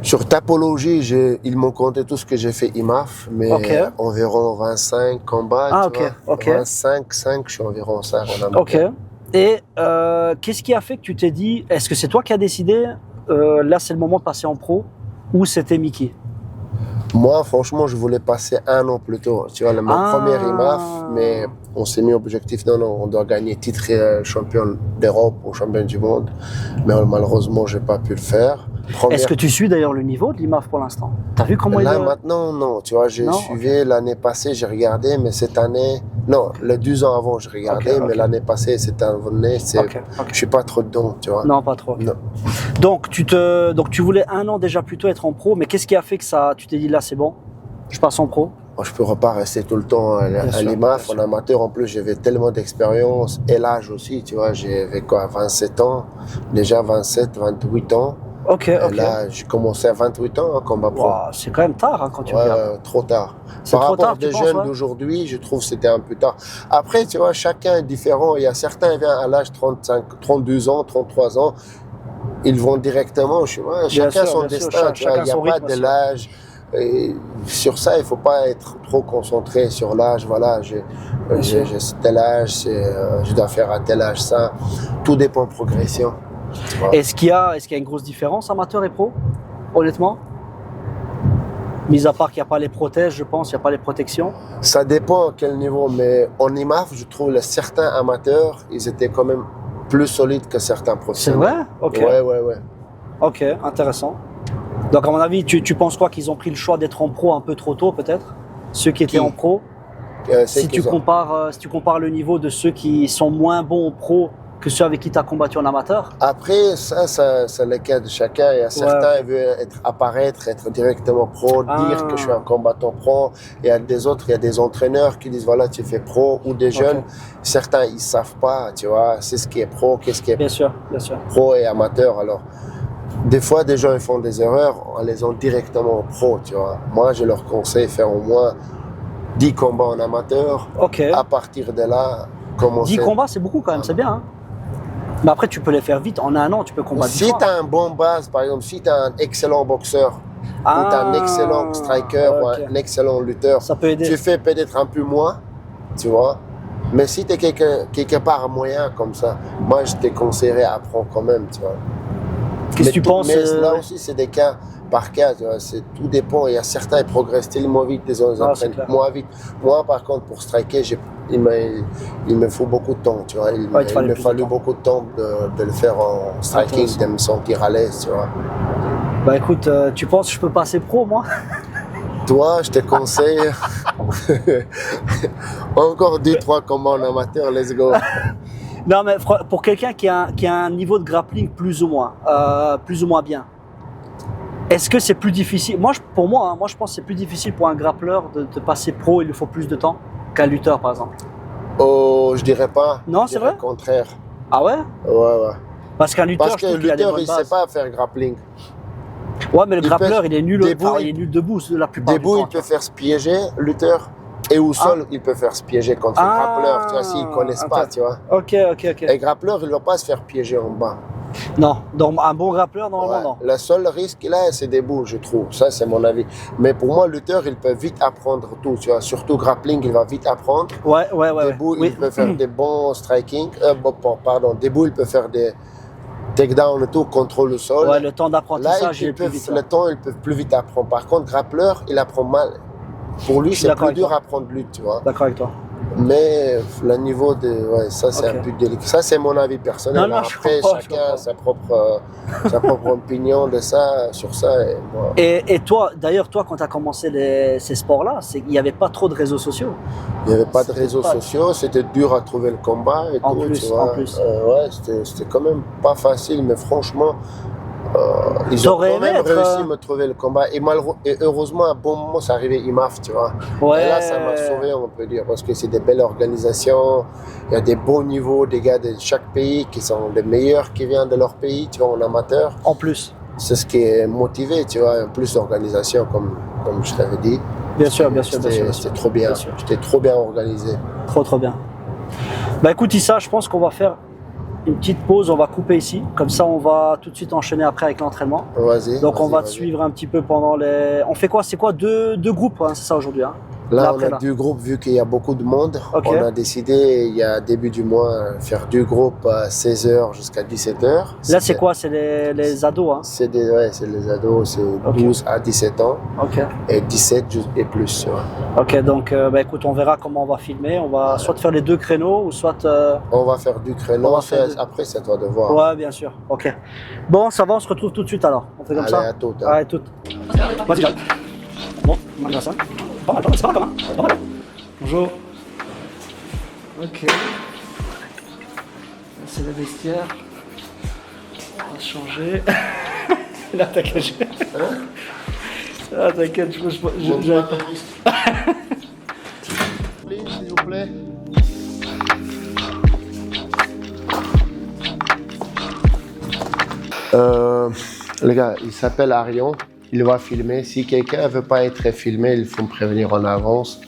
Sur Tapologie, ils m'ont compté tout ce que j'ai fait IMAF, mais environ 25 combats. 25, 5, je suis environ ça en amateur. Ok. Et qu'est-ce qui a fait que tu t'es dit, est-ce que c'est toi qui as décidé, là c'est le moment de passer en pro, ou c'était Mickey? Moi, franchement, je voulais passer 1 an plus tôt. Tu vois, mon premier IMAF, mais on s'est mis objectif, non, on doit gagner titre champion d'Europe ou champion du monde. Mais malheureusement, j'ai pas pu le faire. Est-ce que tu suis d'ailleurs le niveau de l'IMAF pour l'instant? T'as vu comment là, maintenant, non. Tu vois, j'ai suivi l'année passée, j'ai regardé, mais cette année, non, les 2 ans avant, j'ai regardé, mais l'année passée, cette année, je suis pas trop dedans, tu vois. Non, pas trop. Non. Donc, tu voulais 1 an déjà plutôt être en pro, mais qu'est-ce qui a fait que tu t'es dit là, c'est bon, je passe en pro? Je peux pas rester tout le temps à l'IMAF, en amateur. En plus, j'avais tellement d'expérience et l'âge aussi, tu vois. J'avais 27 ans, déjà 27, 28 ans. Ok. Là, j'ai commencé à 28 ans, combat pro. C'est quand même tard quand tu regardes. Trop tard. Par rapport aux jeunes d'aujourd'hui, je trouve que c'était un peu tard. Après, tu vois, chacun est différent. Il y a certains qui viennent à l'âge 35, 32 ans, 33 ans. Ils vont directement, chacun son destin. Il n'y a pas de l'âge. Et sur ça, il ne faut pas être trop concentré sur l'âge. Voilà, j'ai tel âge, je dois faire à tel âge ça. Tout dépend de progression. Est-ce qu'il y a une grosse différence amateur et pro, honnêtement? Mis à part qu'il n'y a pas les protèges, je pense, il n'y a pas les protections. Ça dépend à quel niveau, mais en IMAF, je trouve que certains amateurs, ils étaient quand même plus solides que certains professionnels. C'est vrai? Ok. Ouais. Ok, intéressant. Donc à mon avis, tu penses quoi, qu'ils ont pris le choix d'être en pro un peu trop tôt peut-être? Ceux qui étaient en pro? Si tu compares le niveau de ceux qui sont moins bons en pro que ceux avec qui tu as combattu en amateur? Après, ça c'est le cas de chacun. Il y a certains qui veulent apparaître, être directement pro, dire que je suis un combattant pro. Il y a des autres, il y a des entraîneurs qui disent voilà, tu fais pro, ou des jeunes. Certains, ils savent pas, tu vois, c'est ce qui est pro, qu'est-ce qui est bien sûr. pro et amateur. Alors, des fois, des gens ils font des erreurs en les ont directement pro, tu vois. Moi, je leur conseille de faire au moins 10 combats en amateur. À partir de là, commencer. 10 combats, c'est beaucoup quand même, c'est bien. Hein. Mais après, tu peux les faire vite. En 1 an, tu peux combattre. Si tu as un bon base, par exemple, si tu as un excellent boxeur, ou tu as un excellent striker, ou un excellent lutteur, ça peut aider. Tu fais peut-être un peu moins, tu vois. Mais si tu es quelque part moyen comme ça, moi, je te conseillerais à apprendre quand même, tu vois. Qu'est-ce que tu penses Mais là aussi, c'est des cas par cas, tu vois, tout dépend. Il y a certains qui progressent tellement vite, les autres apprennent moins vite. Moi, par contre, pour striker, il me faut beaucoup de temps, tu vois. Il me fallu beaucoup de temps de le faire en striking, de me sentir à l'aise, tu vois. Bah écoute, tu penses que je peux passer pro, moi? Toi, je te conseille encore 2-3 combats en amateur, let's go. Non, mais pour quelqu'un qui a un niveau de grappling plus ou moins bien, est-ce que c'est plus difficile? Pour moi, je pense que c'est plus difficile pour un grappleur de passer pro, il lui faut plus de temps qu'un lutteur, par exemple. Oh, je dirais pas. Non, c'est vrai? Au contraire. Ah ouais? Ouais. Parce qu'un lutteur, il sait pas faire grappling. Ouais, mais le grappleur, il est nul debout la plupart du temps. Debout, il peut faire se piéger, lutteur. Et au sol, il peut faire se piéger contre un grappleur, tu vois, s'ils ne connaissent pas, tu vois. Ok. Et grappleur, il ne va pas se faire piéger en bas. Non, un bon grappleur, normalement, non. Le seul risque qu'il a, c'est debout, je trouve. Ça, c'est mon avis. Mais pour moi, lutteur, il peut vite apprendre tout, tu vois. Surtout grappling, il va vite apprendre. Ouais. Debout, il peut faire des bons striking. Debout, il peut faire des takedown et tout, contrôle le sol. Ouais, le temps d'apprentissage, il peut plus vite apprendre. Par contre, grappleur, il apprend mal. Pour lui, c'est plus dur à apprendre lutte, tu vois. D'accord avec toi. Mais le niveau ça c'est un peu délicat. Ça c'est mon avis personnel. Non, après, chacun a sa propre opinion sur ça. Et toi, d'ailleurs, quand tu as commencé ces sports-là, il n'y avait pas trop de réseaux sociaux. Il n'y avait pas de réseaux sociaux, c'était dur à trouver le combat et en tout. Plus, tu vois. En plus. C'était quand même pas facile, mais franchement. Ils ont quand même réussi à me trouver le combat et heureusement à un bon moment c'est arrivé IMAF, tu vois. Ouais. Et là ça m'a sauvé, on peut dire, parce que c'est des belles organisations, il y a des bons niveaux, des gars de chaque pays qui sont les meilleurs qui viennent de leur pays, tu vois, en amateur. En plus. C'est ce qui est motivé, tu vois, en plus d'organisation comme je t'avais dit. Bien sûr. C'était trop bien, j'étais trop bien organisé. Trop bien. Bah écoute Issa, je pense qu'on va faire une petite pause, on va couper ici, comme ça on va tout de suite enchaîner après avec l'entraînement. Donc on va te suivre un petit peu pendant les... On fait quoi? C'est quoi? Deux groupes, hein, c'est ça aujourd'hui, hein? Là, on a 2 groupes, vu qu'il y a beaucoup de monde. Okay. On a décidé, il y a début du mois, faire 2 groupes à 16h jusqu'à 17h. Là, c'est quoi? C'est les ados, hein? C'est les ados, c'est 12 à 17 ans. Et 17 et plus. Ouais. Ok, donc écoute, on verra comment on va filmer. On va soit faire les 2 créneaux, ou soit... On va faire 2 créneaux, après c'est à toi de voir. Ouais, bien sûr, ok. Bon, ça va, on se retrouve tout de suite alors. On fait comme ça? Allez, à tout. Allez, tout. Vas-y, Jacques. Bon, on va ça. C'est pas mal, hein? Bonjour. Ok. C'est le vestiaire. On va changer. Là, t'inquiète. Ah, t'inquiète, je s'il vous plaît. Les gars, il s'appelle Arion. Il va filmer. Si quelqu'un ne veut pas être filmé, il faut me prévenir en avance.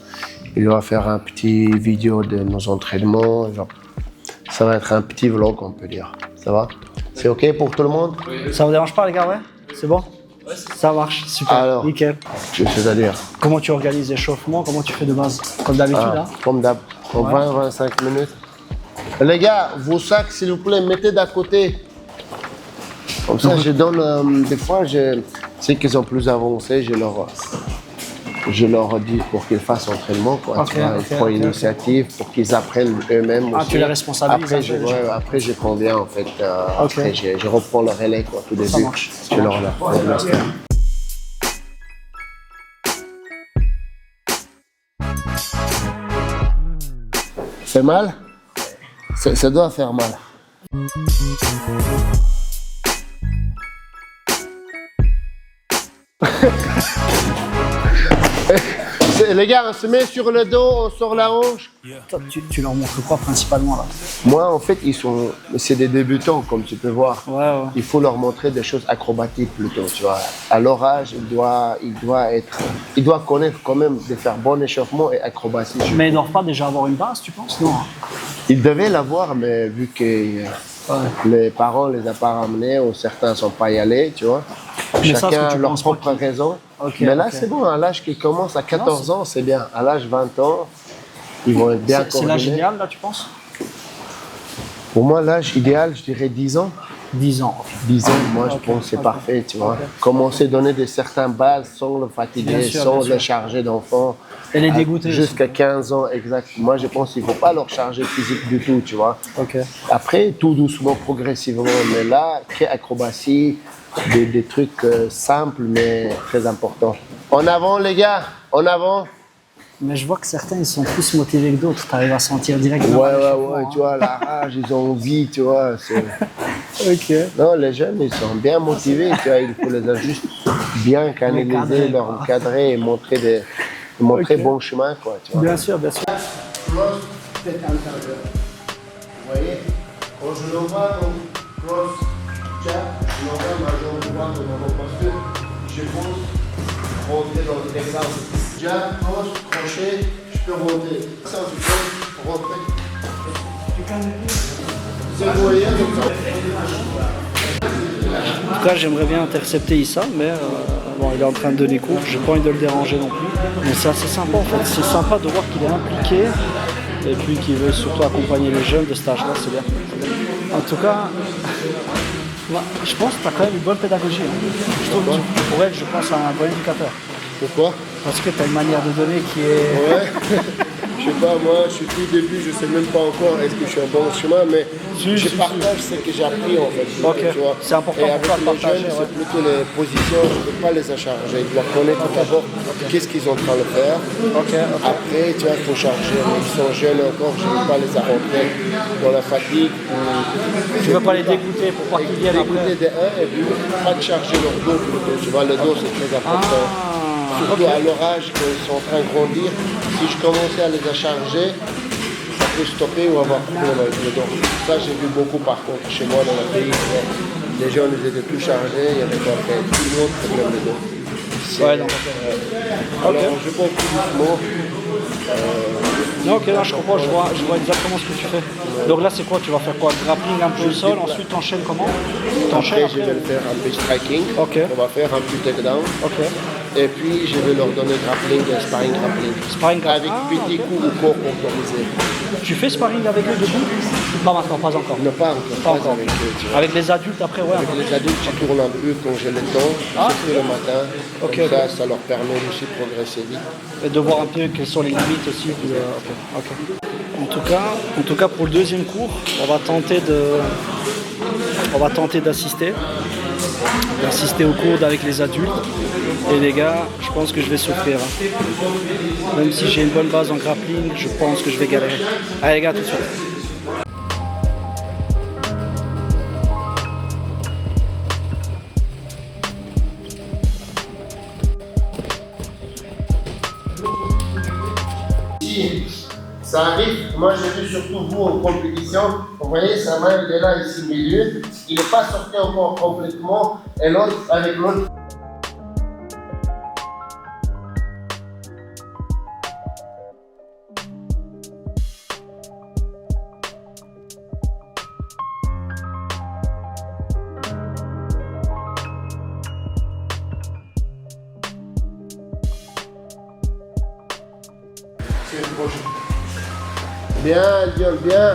Il va faire un petit vidéo de nos entraînements. Genre, ça va être un petit vlog, on peut dire. Ça va? C'est OK pour tout le monde? Oui. Ça vous dérange pas, les gars? Ouais? C'est bon? Ouais, ça marche, super. Alors, nickel. C'est-à-dire? Comment tu organises l'échauffement? Comment tu fais de base? Comme d'habitude, hein? Comme d'habitude, 20-25 minutes. Les gars, vos sacs, s'il vous plaît, mettez d'à côté. Comme ça, je donne, des fois, ceux qui sont plus avancés, je leur dis pour qu'ils fassent entraînement, quoi. Tu vois, ils prennent l'initiative pour qu'ils apprennent eux-mêmes aussi. Tu les responsabilises. Après, je conviens, en fait. Après, je reprends le relais, quoi, tout début. Ça marche. Je leur laisse faire. Fait mal? Ça doit faire mal. Les gars, on se met sur le dos, on sort la hanche. Toi, tu leur montres quoi principalement là? Moi, en fait, c'est des débutants, comme tu peux voir. Ouais. Il faut leur montrer des choses acrobatiques plutôt, tu vois. À leur âge, il doit connaître quand même de faire bon échauffement et acrobatie. Mais ils ne doivent pas déjà avoir une base, tu penses? Non. Ils devaient l'avoir, mais vu que les parents les ont pas ramenés ou certains ne sont pas y allés, tu vois. Mais chacun a leur propre raison. Mais là, c'est bon, à l'âge qui commence à 14 ans, c'est bien. À l'âge 20 ans, ils vont être bien coordonnés. C'est l'âge idéal, là, tu penses? Pour moi, l'âge idéal, je dirais 10 ans. 10 ans. 10 ans, moi je pense que c'est parfait, tu vois. Commencer à donner des certaines bases sans le fatiguer, sans le charger d'enfants. Et les dégoûter. Jusqu'à 15 ans, exact. Moi je pense qu'il ne faut pas leur charger physique du tout, tu vois. Après, tout doucement, progressivement. Mais là, acrobatie, des trucs simples mais très importants. En avant les gars, en avant. Mais je vois que certains ils sont plus motivés que d'autres. Tu arrives à sentir directement. Ouais, tu vois, la rage, ils ont envie, tu vois. Non, les jeunes, ils sont bien motivés, tu vois. Il faut les juste bien canaliser, leur encadrer et montrer bon chemin, quoi. Tu vois. Bien sûr, bien sûr. Cross, tête intérieure. Vous voyez, quand je le vois, donc, cross, jab, je le vois ma jambe droite au moment parce que je pense rentrer dans le décalage. Jab, cross, crochet, je peux monter. Ça, tu peux rentrer. Vous voyez, donc en tout cas, j'aimerais bien intercepter Issa, mais bon, il est en train de donner cours. J'ai pas envie de le déranger non plus. Mais c'est assez sympa en fait. C'est sympa de voir qu'il est impliqué et puis qu'il veut surtout accompagner les jeunes de cet âge-là. C'est bien. En tout cas, je pense que tu as quand même une bonne pédagogie. Je trouve que tu pourrais être, je pense, un bon éducateur. Pourquoi? Parce que tu as une manière de donner qui est... Ouais. Je sais pas, moi, je suis tout début, je sais même pas encore est-ce que je suis en bon chemin, mais je partage ce que j'ai appris en fait. Tu vois. C'est important et avec pour les jeunes, c'est plutôt les positions, je ne peux pas les charger. Ils doivent connaître d'abord qu'est-ce qu'ils sont en train de faire. Après, tu vois, il faut charger. Mais ils sont jeunes encore, je ne veux pas les arrêter dans la fatigue. Tu ne veux pas les dégoûter pour pas qu'ils viennent après. Dégoûter et puis pas de charger leur dos plutôt. Tu vois, le dos c'est très important. Surtout à leur âge, qu'ils sont en train de grandir, si je commençais à les charger, ça peut stopper ou avoir problème avec le dos. Ça, j'ai vu beaucoup par contre chez moi dans le pays. Les jeunes, ils étaient tout chargés, il y avait pas fait tout le monde problème de dos. Alors, je pense plus doucement. Non, ok, là je comprends, je vois exactement ce que tu fais. Donc là, c'est quoi? Tu vas faire quoi? Grappling un peu au sol, ensuite t'enchaînes comment? Après, je vais le faire un peu striking. On va faire un peu takedown. Et puis, je vais leur donner grappling et sparring grappling. Avec petits coups ou corps autorisés. Tu fais sparring avec eux debout? Pas maintenant, pas encore. Non, pas encore. Avec eux, tu vois. Avec les adultes après, ouais. Avec les adultes, tu tournes un peu quand j'ai le temps, surtout le matin. Comme ça leur permet aussi de progresser vite. Et de voir un peu quelles sont les limites aussi. En tout cas, pour le deuxième cours, on va tenter d'assister au cours avec les adultes. Et les gars, je pense que je vais souffrir. Même si j'ai une bonne base en grappling, je pense que je vais galérer. Allez les gars, tout de suite. Ça arrive, moi j'ai vu surtout vous en compétition, vous voyez sa main il est là ici au milieu, il n'est pas sorti encore complètement, et l'autre avec l'autre. Bien, Lyon, bien.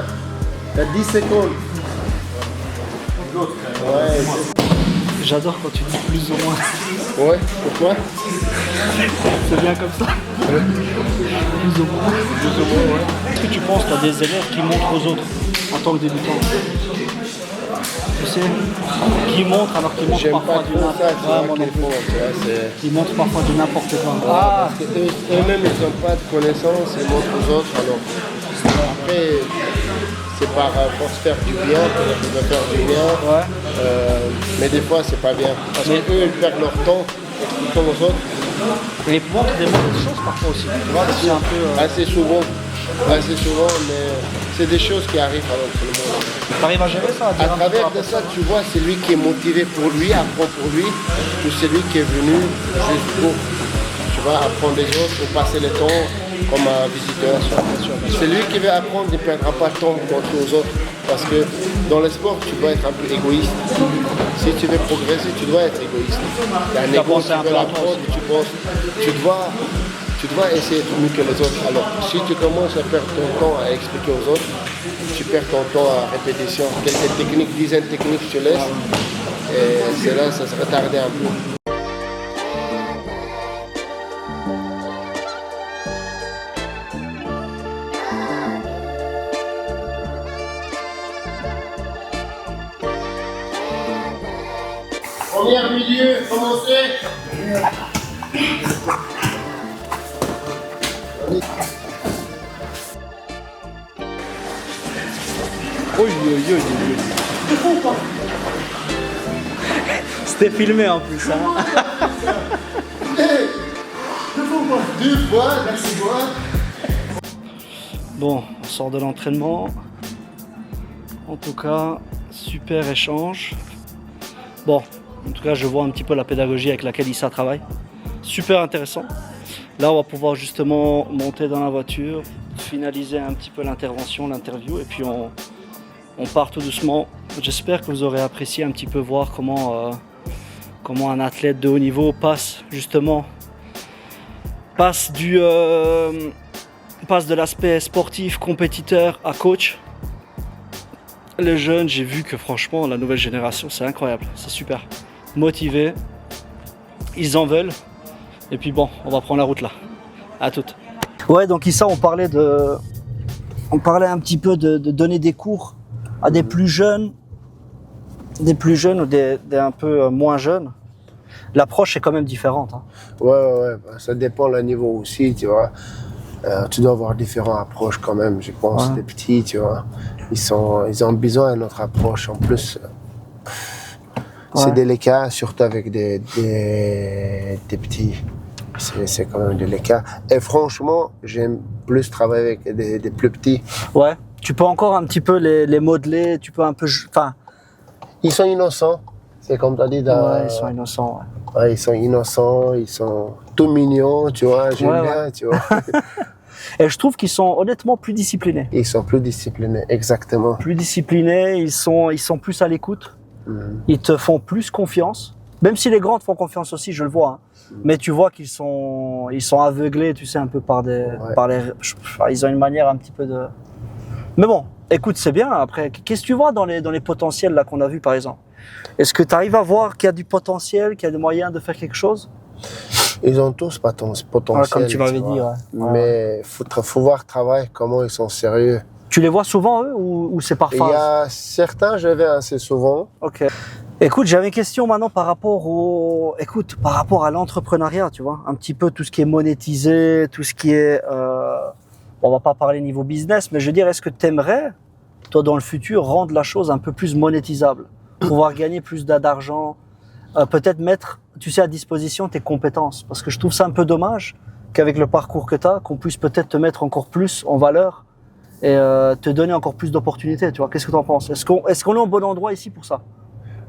T'as 10 secondes. Ouais. J'adore quand tu dis plus ou moins. Ouais, pourquoi? C'est bien comme ça. Plus ou moins. Ouais. Est-ce que tu penses que tu as des élèves qui montrent aux autres en tant que débutant? Tu sais, qui montrent alors qu'ils montrent parfois du n'importe quoi. Parce qu'eux-mêmes ils n'ont pas de connaissances, ils montrent aux autres. Alors après, c'est par force faire du bien, ils veulent faire du bien. Mais des fois c'est pas bien. Parce qu'eux ils perdent leur temps expliquant aux autres. Et ils montrent des mauvaises choses parfois aussi. Tu vois, c'est un peu, assez souvent, mais c'est des choses qui arrivent à tout le monde. Tu arrives à gérer ça? À travers de ça, tu vois, c'est lui qui est motivé pour lui, apprend pour lui, que c'est lui qui est venu juste pour, tu vois, apprendre des autres, pour passer le temps comme un visiteur. C'est lui qui veut apprendre, il ne perdra pas de temps pour montrer aux autres. Parce que dans le sport, tu dois être un peu égoïste. Si tu veux progresser, tu dois être égoïste. Tu as un égo, tu veux l'apprendre, tu dois essayer de mieux que les autres. Alors, si tu commences à perdre ton temps à expliquer aux autres, tu perds ton temps à répétition. Quelques techniques, dizaines de techniques, tu laisses. Et c'est là, ça se retardait un peu. Première milieu, commencez. C'était filmé en plus. Hein. Deux fois, merci fois. Bon, on sort de l'entraînement. En tout cas, super échange. Bon, en tout cas, je vois un petit peu la pédagogie avec laquelle Issa travaille. Super intéressant. Là, on va pouvoir justement monter dans la voiture, finaliser un petit peu l'intervention, l'interview, et puis on part tout doucement. J'espère que vous aurez apprécié un petit peu voir comment un athlète de haut niveau passe de l'aspect sportif, compétiteur à coach. Les jeunes, j'ai vu que franchement, la nouvelle génération, c'est incroyable, c'est super. Motivés, ils en veulent. Et puis bon, on va prendre la route là. À toutes. Ouais, donc Issa, on parlait un petit peu de donner des cours à des plus jeunes ou des un peu moins jeunes. L'approche est quand même différente. Hein. Ouais, ça dépend le niveau aussi, tu vois. Tu dois avoir différentes approches quand même, je pense, des petits, tu vois. Ils ont besoin de notre approche. En plus, c'est délicat, surtout avec des petits. C'est quand même délicat. Et franchement, j'aime plus travailler avec des plus petits. Ouais, tu peux encore un petit peu les modeler, tu peux un peu... Enfin, ils sont innocents, c'est comme tu as dit. Ouais, ils sont innocents, ouais. Ouais, ils sont innocents, ils sont tout mignons, tu vois, j'aime bien, tu vois. Et je trouve qu'ils sont honnêtement plus disciplinés. Ils sont plus disciplinés, exactement. Plus disciplinés, ils sont plus à l'écoute. Ils te font plus confiance. Même si les grands te font confiance aussi, je le vois. Hein. Mais tu vois qu'ils sont aveuglés, tu sais, un peu par ils ont une manière un petit peu de... Mais bon, écoute, c'est bien. Après, qu'est-ce que tu vois dans les potentiels là qu'on a vus, par exemple? Est-ce que tu arrives à voir qu'il y a du potentiel, qu'il y a des moyens de faire quelque chose? Ils ont tous potentiel. Ouais, comme tu m'avais dit, ouais. Mais faut voir travail, comment ils sont sérieux. Tu les vois souvent, eux, ou c'est par phase? Il y a certains, je les vois assez souvent. Ok. Écoute, j'avais une question maintenant par rapport à l'entrepreneuriat, tu vois. Un petit peu tout ce qui est monétisé, tout ce qui est... on va pas parler niveau business, mais je veux dire, est-ce que tu aimerais, toi, dans le futur, rendre la chose un peu plus monétisable? Pouvoir gagner plus d'argent, peut-être mettre, tu sais, à disposition tes compétences. Parce que je trouve ça un peu dommage qu'avec le parcours que tu as, qu'on puisse peut-être te mettre encore plus en valeur et te donner encore plus d'opportunités, tu vois. Qu'est-ce que tu en penses? Est-ce qu'on est au bon endroit ici pour ça?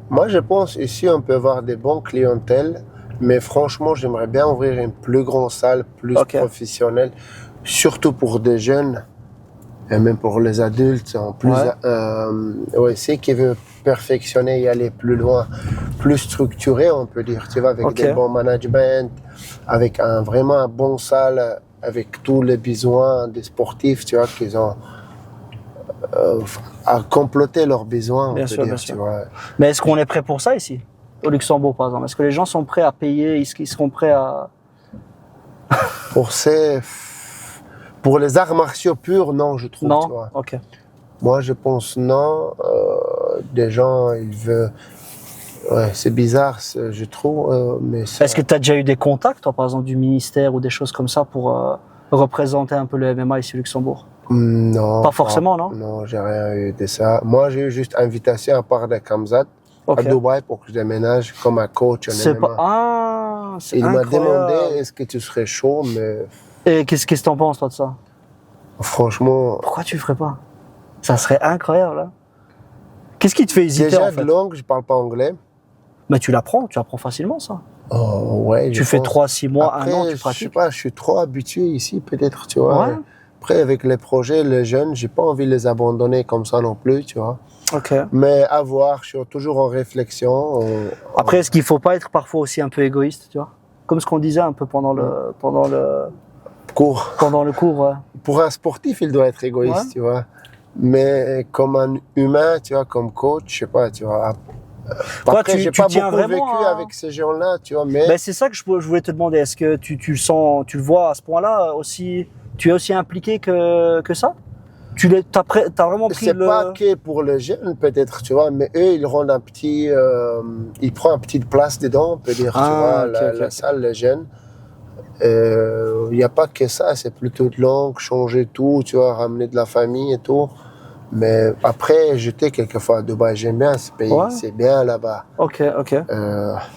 Moi, je pense ici, on peut avoir des bons clientèles, mais franchement, j'aimerais bien ouvrir une plus grande salle, plus professionnelle, surtout pour des jeunes et même pour les adultes. En plus, c'est qui veut perfectionner et aller plus loin, plus structuré, on peut dire, tu vois, avec des bons management, avec vraiment un bon salle, avec tous les besoins des sportifs, tu vois, qu'ils ont à compléter leurs besoins, bien on sûr, peut bien dire, sûr. tu vois. Mais est-ce qu'on est prêt pour ça ici, au Luxembourg, par exemple? Est-ce que les gens sont prêts à payer? Est-ce qu'ils seront prêts à... Pour les arts martiaux purs, non, je trouve. Non, tu vois. ok. Moi, je pense non. Des gens, ils veulent... Ouais, c'est bizarre, je trouve. Mais est-ce que tu as déjà eu des contacts, toi, par exemple, du ministère ou des choses comme ça pour représenter un peu le MMA ici au Luxembourg? Non. Pas forcément, non? Non, j'ai rien eu de ça. Moi, j'ai eu juste invitation à part de Kamzat à Dubaï pour que je déménage comme un coach en MMA. C'est Il m'a incroyable. demandé est-ce que tu serais chaud, mais... Et qu'est-ce que t'en penses, toi, de ça? Franchement... Pourquoi tu le ferais pas? Ça serait incroyable, hein. Qu'est-ce qui te fait hésiter, déjà, en fait? de langue, je parle pas anglais. Mais tu apprends facilement, ça. Oh, ouais, tu fais 3-6 mois, après, 1 an, tu pratiques. Je sais pas, je suis trop habitué ici, peut-être, tu vois. Ouais. Après, avec les projets, les jeunes, j'ai pas envie de les abandonner comme ça non plus, tu vois. Ok. Mais à voir, je suis toujours en réflexion. Après, est-ce qu'il faut pas être parfois aussi un peu égoïste, tu vois? Comme ce qu'on disait un peu pendant le cours. Pendant le cours, ouais. Pour un sportif, il doit être égoïste, tu vois. Mais comme un humain, tu vois, comme coach, je sais pas, tu vois. Après, j'ai pas beaucoup vécu avec ces gens-là, tu vois, mais... Ben, c'est ça que je voulais te demander. Est-ce que tu le sens, tu le vois à ce point-là aussi, tu es aussi impliqué que ça? T'as vraiment pris c'est pas que pour les jeunes, peut-être, tu vois, mais eux, ils rendent ils prennent une petite place dedans, on peut dire, tu vois, la salle, les jeunes. Il n'y a pas que ça, c'est plutôt de langue, changer tout, tu vois, ramener de la famille et tout. Mais après, j'étais quelquefois à Dubaï, j'aime bien ce pays, c'est bien là-bas. Ok.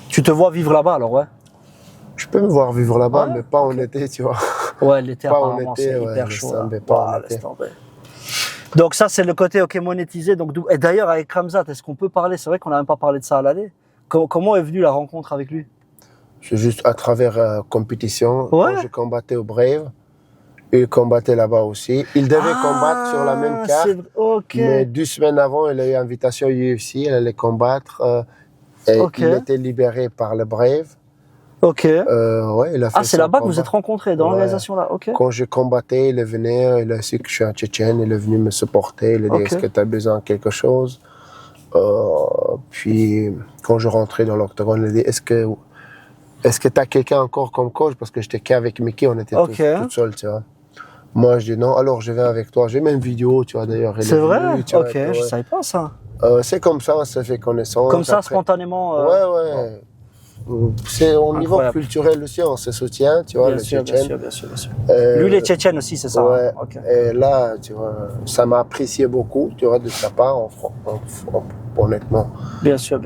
Tu te vois vivre là-bas alors, ouais? Je peux me voir vivre là-bas, mais pas en été, tu vois. Ouais, l'été apparemment, c'est hyper chaud. Donc ça, c'est le côté monétisé. Donc, et d'ailleurs, avec Khamzat, est-ce qu'on peut parler? C'est vrai qu'on n'a même pas parlé de ça à l'aller. Comment est venue la rencontre avec lui? C'est juste à travers compétition. Quand j'ai combattu au Brave, il combattait là-bas aussi. Il devait combattre sur la même carte. Mais 2 semaines avant, il a eu invitation au UFC, il allait combattre. Et il était libéré par le Brave. Il a fait c'est là-bas que vous êtes rencontrés, dans l'organisation là. Quand j'ai combattu, il est venu, il a su que je suis un Tchétchène, il est venu me supporter, il a dit est-ce que tu as besoin de quelque chose? Puis quand je rentrais dans l'octogone, il a dit est-ce que tu as quelqu'un encore comme coach? Parce que j'étais qu'avec Mickey, on était tout seuls, tu vois. Moi, je dis non, alors je viens avec toi. J'ai même une vidéo, tu vois, d'ailleurs. C'est vrai? Je savais pas ça. C'est comme ça, on se fait connaissance. Comme ça, après. Spontanément. Ouais. C'est au niveau culturel aussi, on se soutient, tu vois, bien sûr. Lui, il est tchétchène aussi, c'est ça? Ouais. Et là, tu vois, ça m'a apprécié beaucoup, tu vois, de sa part, honnêtement. Bien sûr.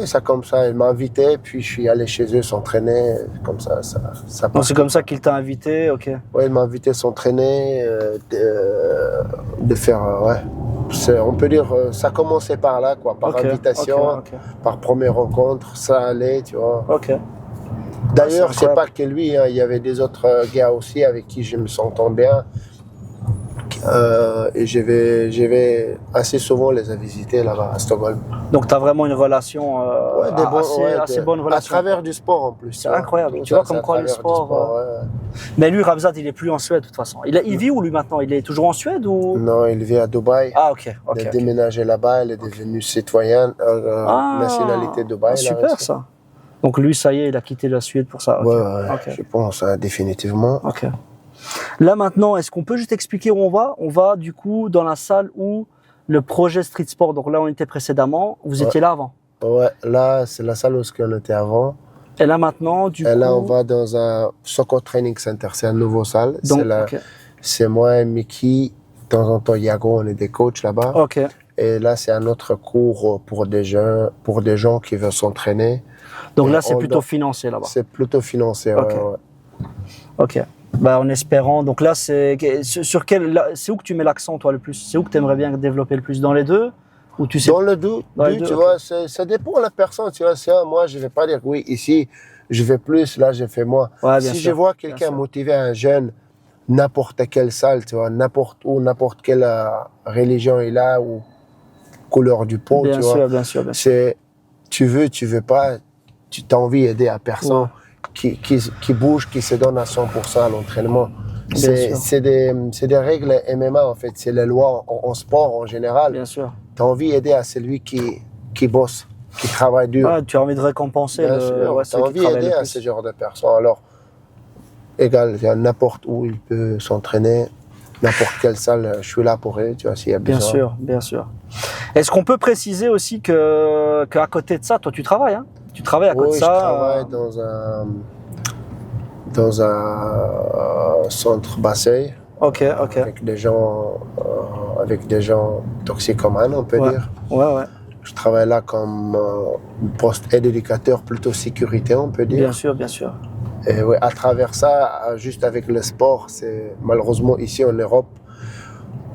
Ça comme ça, il m'a invité, puis je suis allé chez eux s'entraîner, comme ça Donc c'est comme ça qu'il t'a invité, Ouais, il m'a invité à s'entraîner, de faire, on peut dire, ça commençait par là, quoi, par invitation, par première rencontre, ça allait, tu vois. D'ailleurs, c'est pas que lui, il y avait des autres gars aussi avec qui je me sentais bien. Et je vais assez souvent les visiter là-bas à Stockholm. Donc tu as vraiment une relation, assez bonne relation. À travers du sport en plus. C'est incroyable, tu vois comme quoi le sport... Mais lui, Khamzat, il est plus en Suède de toute façon. Il vit où lui maintenant? Il est toujours en Suède ou... Non, il vit à Dubaï. Il a déménagé là-bas, il est devenu citoyen, nationalité Dubaï. Super ça. Donc lui, ça y est, il a quitté la Suède pour ça. Je pense, définitivement. Là maintenant, est-ce qu'on peut juste expliquer où on va? On va du coup dans la salle où le projet Street Sport, donc là on était précédemment, vous étiez là avant? Ouais, là c'est la salle où on était avant. Et là maintenant, là on va dans un Soccer Training Center, c'est une nouvelle salle. C'est moi et Mickey, de temps en temps Yago, on est des coachs là-bas. Et là c'est un autre cours pour des gens qui veulent s'entraîner. Donc là c'est plutôt financé là-bas? C'est plutôt financé, Ok. En espérant, donc là c'est où que tu mets l'accent toi le plus? C'est où que tu aimerais bien développer le plus? Dans les deux? Ou tu sais... Dans les deux, tu vois, ça dépend de la personne, tu vois. Moi je vais pas dire oui, ici je vais plus, là je fais moins. Si je vois quelqu'un motiver un jeune, n'importe quelle salle, tu vois, n'importe où, n'importe quelle religion il a ou couleur du peau, tu vois. Bien sûr. C'est, tu veux pas, tu as envie d'aider à personne. Qui bouge, qui se donne à 100% à l'entraînement. C'est des règles MMA en fait, c'est les lois en sport en général. Bien sûr. Tu as envie d'aider à celui qui bosse, qui travaille dur. Tu as envie de récompenser tu as envie d'aider à ce genre de personnes. Alors, il y a n'importe où il peut s'entraîner, n'importe quelle salle, je suis là pour eux, tu vois, s'il y a besoin. Bien sûr. Est-ce qu'on peut préciser aussi qu'à côté de ça, toi tu travailles, hein? Tu travailles à côté de ça? Oui, je travaille dans un centre Basseille. Avec des gens toxicomanes, on peut dire. Je travaille là comme poste aide-éducateur, plutôt sécurité, on peut dire. Bien sûr. Et à travers ça, juste avec le sport, c'est malheureusement ici en Europe,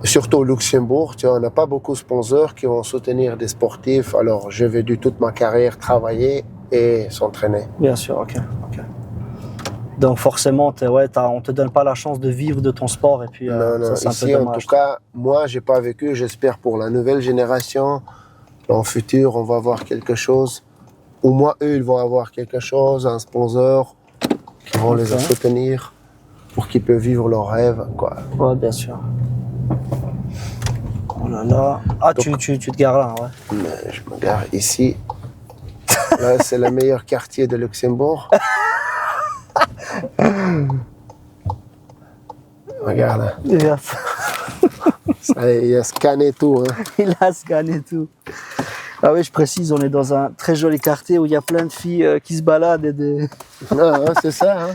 surtout au Luxembourg, tu vois, on n'a pas beaucoup de sponsors qui vont soutenir des sportifs. Alors, je vais dû toute ma carrière travailler et s'entraîner. Bien sûr, ok. Donc, forcément, on te donne pas la chance de vivre de ton sport. Et puis, non, ça, ici, en tout cas, moi, j'ai pas vécu. J'espère pour la nouvelle génération, dans le futur, on va avoir quelque chose. Ou moi, eux, ils vont avoir quelque chose, un sponsor qui vont les soutenir pour qu'ils puissent vivre leurs rêves, quoi. Ouais, bien sûr. Oh là là. Ah, donc, tu te gares là, ouais. Mais je me gare ici. Là, c'est le meilleur quartier de Luxembourg. Regarde. Ça, il a scanné tout. Hein. Il a scanné tout. Ah oui, je précise, on est dans un très joli quartier où il y a plein de filles qui se baladent et des... Non, c'est ça. Hein.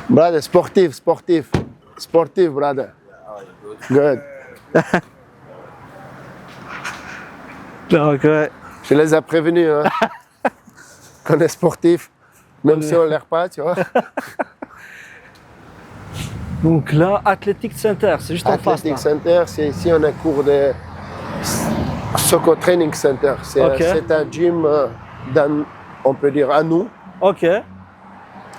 Brother, sportif, brother. Good. Donc, ouais. Je les ai prévenus, hein. Qu'on est sportif, même si on l'air pas, tu vois. Donc là, Athletic Center, c'est juste en face. Athletic Center, c'est ici, on a cours de Soccer Training Center. C'est un gym, on peut dire, à nous. Ok.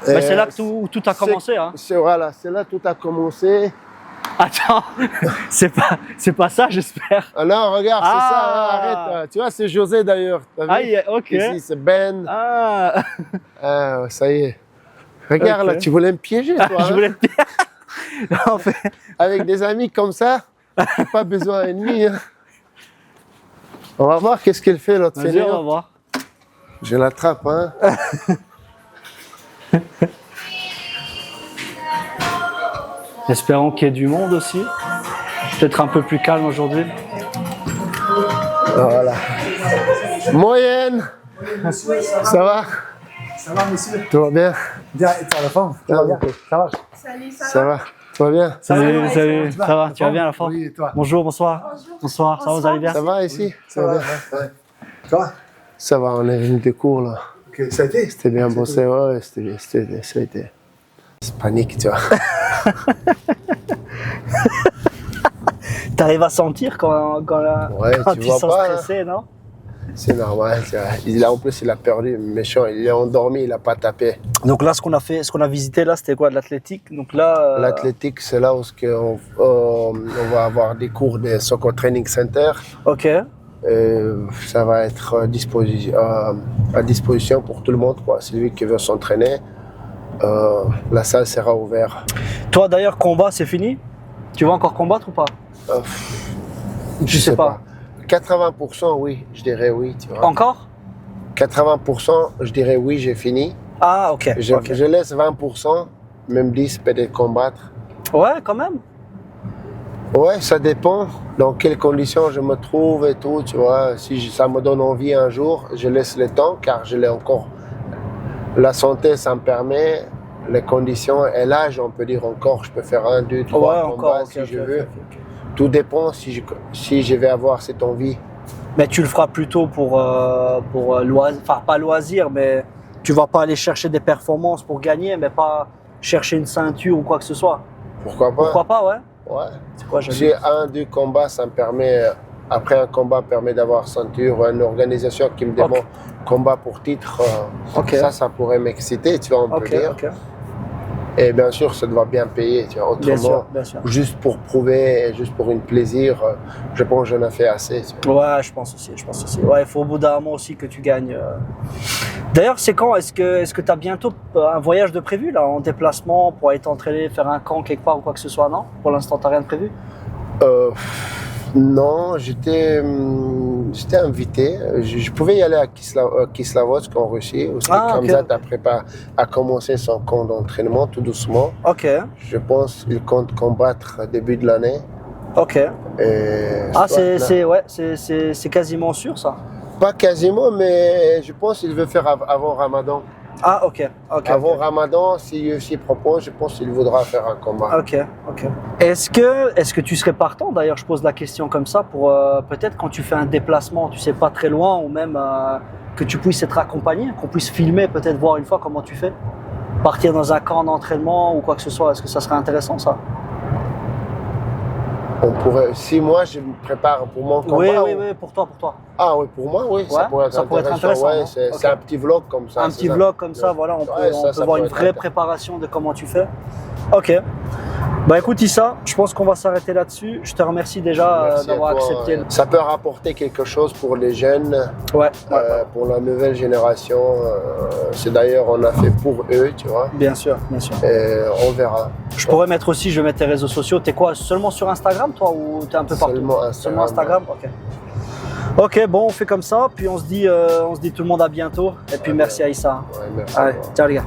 Mais c'est là que tout a commencé. Hein. Voilà, c'est là que tout a commencé. Attends, c'est pas ça, j'espère. Ah non, regarde, c'est ça, hein, arrête. Tu vois, c'est José d'ailleurs. Ah, ok. Ici, c'est Ben. Ah, ça y est. Regarde, là, tu voulais me piéger, toi. Je voulais me piéger. En fait... Avec des amis comme ça, pas besoin d'ennemis. Hein. On va voir qu'est-ce qu'elle fait, l'autre fainéant. On va voir. Je l'attrape, hein. Espérons qu'il y ait du monde aussi. Peut-être un peu plus calme aujourd'hui. Voilà. Moyenne. Ça va? Ça va, monsieur? Tout va bien? Bien, et toi, la forme? Tout va bien? Ça va? Salut, Ça va? Tout va bien? Salut, ça va? Tu vas bien la forme? Oui, et toi? Bonjour, bonsoir. Bonsoir, ça va, vous allez bien? Ça va ici? Ça va bien? Ouais. Ça va? Ça va, on est venu des cours là. Ok, ça a été? C'était bien bossé, ouais, ça a été. C'est panique, tu vois. T'arrives à sentir quand tu ils vois sont pas, stressés, non? C'est normal, tu vois. En plus, il a perdu, méchant, il est endormi, il n'a pas tapé. Donc là, ce qu'on a visité là, c'était quoi, de l'athlétique? Donc là, l'athlétique, c'est là où on va avoir des cours de Soccer Training Center. Ok. Ça va être à disposition pour tout le monde, quoi. Celui qui veut s'entraîner, la salle sera ouverte. Toi d'ailleurs, combat, c'est fini? Tu vas encore combattre ou pas? Je sais pas. 80%, oui, je dirais oui. Tu vois. Encore? 80%, je dirais oui, j'ai fini. Ah, ok. Je laisse 20%, même 10 peut-être combattre. Ouais, quand même. Ouais, ça dépend dans quelles conditions je me trouve et tout, tu vois. Si ça me donne envie un jour, je laisse le temps car je l'ai encore. La santé, ça me permet, les conditions et l'âge, on peut dire encore, je peux faire 1, 2, 3 combats si je veux. Tout dépend si je vais avoir cette envie. Mais tu le feras plutôt pour loisir, enfin pas loisir, mais tu vas pas aller chercher des performances pour gagner, mais pas chercher une ceinture ou quoi que ce soit. Pourquoi pas? Pourquoi pas, ouais. Ouais. C'est quoi, j'ai 1, 2 combats, ça me permet, après un combat, permet d'avoir ceinture, une organisation qui me demande combat pour titre. Ça pourrait m'exciter, tu vois, on peut dire. Et bien sûr, ça doit bien payer, tu vois. Autrement, bien sûr. Juste pour prouver, juste pour un plaisir, je pense que j'en ai fait assez. Tu vois. Ouais, je pense aussi. Ouais, il faut au bout d'un moment aussi que tu gagnes. D'ailleurs, c'est quand? Est-ce que tu as bientôt un voyage de prévu là, en déplacement pour aller t'entraîner, faire un camp quelque part ou quoi que ce soit, non? Pour l'instant, tu n'as rien de prévu? Non, j'étais invité. Je pouvais y aller à Kislovodsk en Russie. Kamzat a commencé son camp d'entraînement tout doucement. Ok. Je pense qu'il compte combattre début de l'année. Ok. C'est quasiment sûr ça? Pas quasiment, mais je pense qu'il veut faire avant Ramadan. Ah, ok. Avant Ramadan, si UFC propose, je pense qu'il voudra faire un combat. Ok. Est-ce que tu serais partant, d'ailleurs, je pose la question comme ça, pour peut-être quand tu fais un déplacement, tu sais, pas très loin, ou même que tu puisses être accompagné, qu'on puisse filmer, peut-être voir une fois comment tu fais? Partir dans un camp d'entraînement ou quoi que ce soit, est-ce que ça serait intéressant ça? On pourrait, si moi je me prépare pour mon combat. Oui, pour toi. Ah oui, pour moi, oui, ça pourrait être intéressant. Ouais, c'est un petit vlog comme ça. Un petit vlog comme ça, voilà, on peut voir une vraie préparation de comment tu fais. Ok. Bah écoute Issa, je pense qu'on va s'arrêter là-dessus. Je te remercie déjà d'avoir accepté. Ça peut rapporter quelque chose pour les jeunes, pour la nouvelle génération. C'est d'ailleurs, on a fait pour eux, tu vois. Bien sûr, bien sûr. Et on verra. Je pourrais mettre aussi, je vais mettre tes réseaux sociaux. T'es quoi, seulement sur Instagram toi ou t'es un peu partout? Seulement Instagram. Ok. Ok, bon, on fait comme ça, puis on se dit tout le monde à bientôt. Et puis merci à Issa. Ouais, merci. Allez, ciao les gars.